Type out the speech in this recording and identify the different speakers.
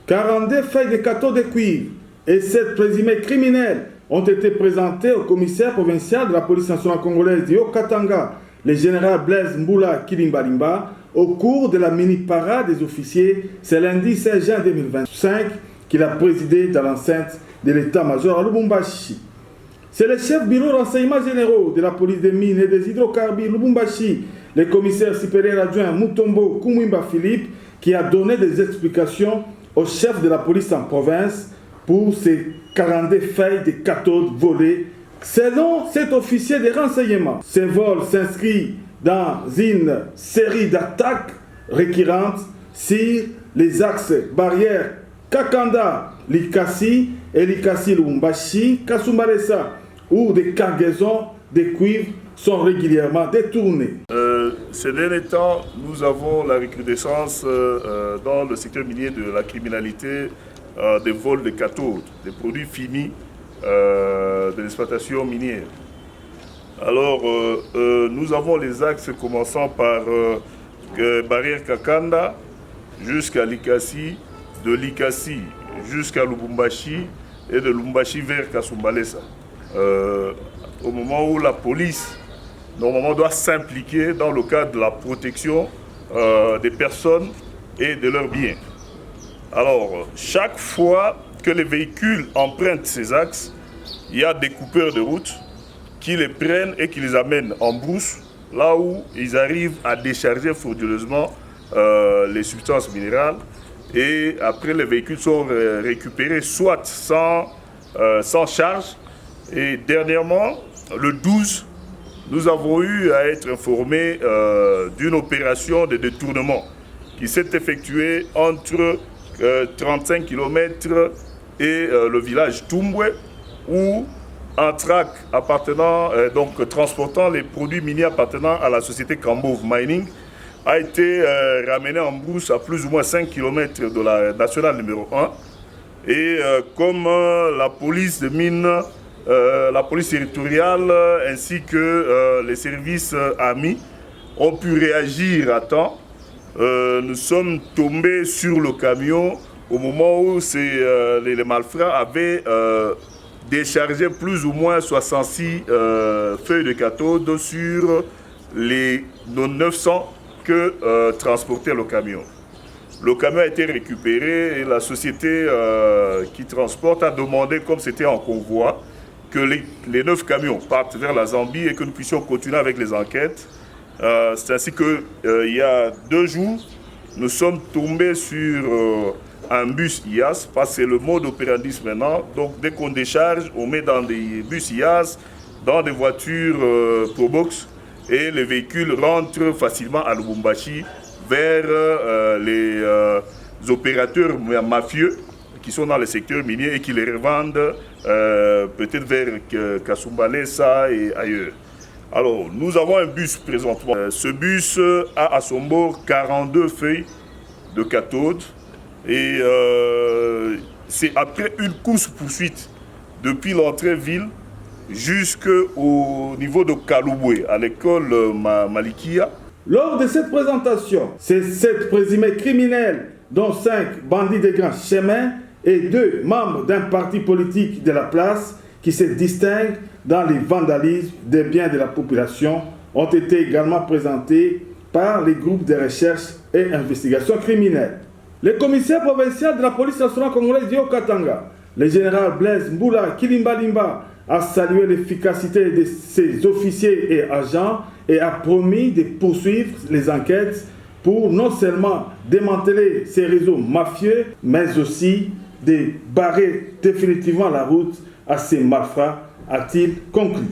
Speaker 1: 42 feuilles de cathode de cuivre et 7 présumés criminels ont été présentés au commissaire provincial de la police nationale congolaise du Haut-Katanga, le général Blaise Mboula Kilimbalimba, au cours de la mini-parade des officiers, c'est lundi 16 juin 2025 qu'il a présidé dans l'enceinte de l'état-major à Lubumbashi. C'est le chef bureau renseignements généraux de la police des mines et des hydrocarbures Lubumbashi, le commissaire supérieur adjoint Mutombo Kumwimba Philippe, qui a donné des explications au chef de la police en province pour ces 42 feuilles de cathodes volées. Selon cet officier de renseignement, ce vol s'inscrit dans une série d'attaques récurrentes sur les axes barrières Kakanda, Likasi et Likasi-Lubumbashi, Kasumbalesa, où des cargaisons de cuivre sont régulièrement détournées.
Speaker 2: Ces derniers temps, nous avons la recrudescence dans le secteur minier de la criminalité des vols de cathodes, des produits finis de l'exploitation minière. Alors, nous avons les axes commençant par barrière Kakanda jusqu'à Likasi, de Likasi jusqu'à Lubumbashi et de Lubumbashi vers Kasumbalesa. Au moment où la police normalement doit s'impliquer dans le cadre de la protection des personnes et de leurs biens. Alors, chaque fois que les véhicules empruntent ces axes, il y a des coupeurs de route qui les prennent et qui les amènent en brousse, là où ils arrivent à décharger frauduleusement les substances minérales. Et après, les véhicules sont récupérés soit sans charge. Et dernièrement, le 12, nous avons eu à être informés d'une opération de détournement qui s'est effectuée entre 35 km et le village Tumbwe, où un track transportant les produits miniers appartenant à la société Kambov Mining a été ramené en brousse à plus ou moins 5 km de la nationale numéro 1. Et comme la police de mines, la police territoriale ainsi que les services amis ont pu réagir à temps, nous sommes tombés sur le camion au moment où les malfrats avaient déchargé plus ou moins 66 feuilles de cathode sur les 900 que transportait le camion. Le camion a été récupéré et la société qui transporte a demandé, comme c'était en convoi, que les 9 camions partent vers la Zambie et que nous puissions continuer avec les enquêtes. C'est ainsi qu'il y a 2 jours, nous sommes tombés sur un bus IAS, parce que c'est le mode opérandi maintenant. Donc dès qu'on décharge, on met dans des bus IAS, dans des voitures Probox, et les véhicules rentrent facilement à Lubumbashi vers les opérateurs mafieux qui sont dans le secteur minier et qui les revendent peut-être vers Kasumbalesa et ailleurs. Alors, nous avons un bus présentement. Ce bus a à son bord 42 feuilles de cathode et c'est après une course-poursuite depuis l'entrée-ville jusqu'au niveau de Kalubwe, à l'école Malikia.
Speaker 1: Lors de cette présentation, ces 7 présumés criminels, dont 5 bandits de grand chemin et 2 membres d'un parti politique de la place qui se distinguent dans les vandalismes des biens de la population, ont été également présentés par les groupes de recherche et investigation criminelle. Le commissaire provincial de la police nationale congolaise du Haut-Katanga, le général Blaise Mboula Kilimbalimba, a salué l'efficacité de ses officiers et agents et a promis de poursuivre les enquêtes pour non seulement démanteler ces réseaux mafieux, mais aussi de barrer définitivement la route à ces malfrats, a-t-il conclu.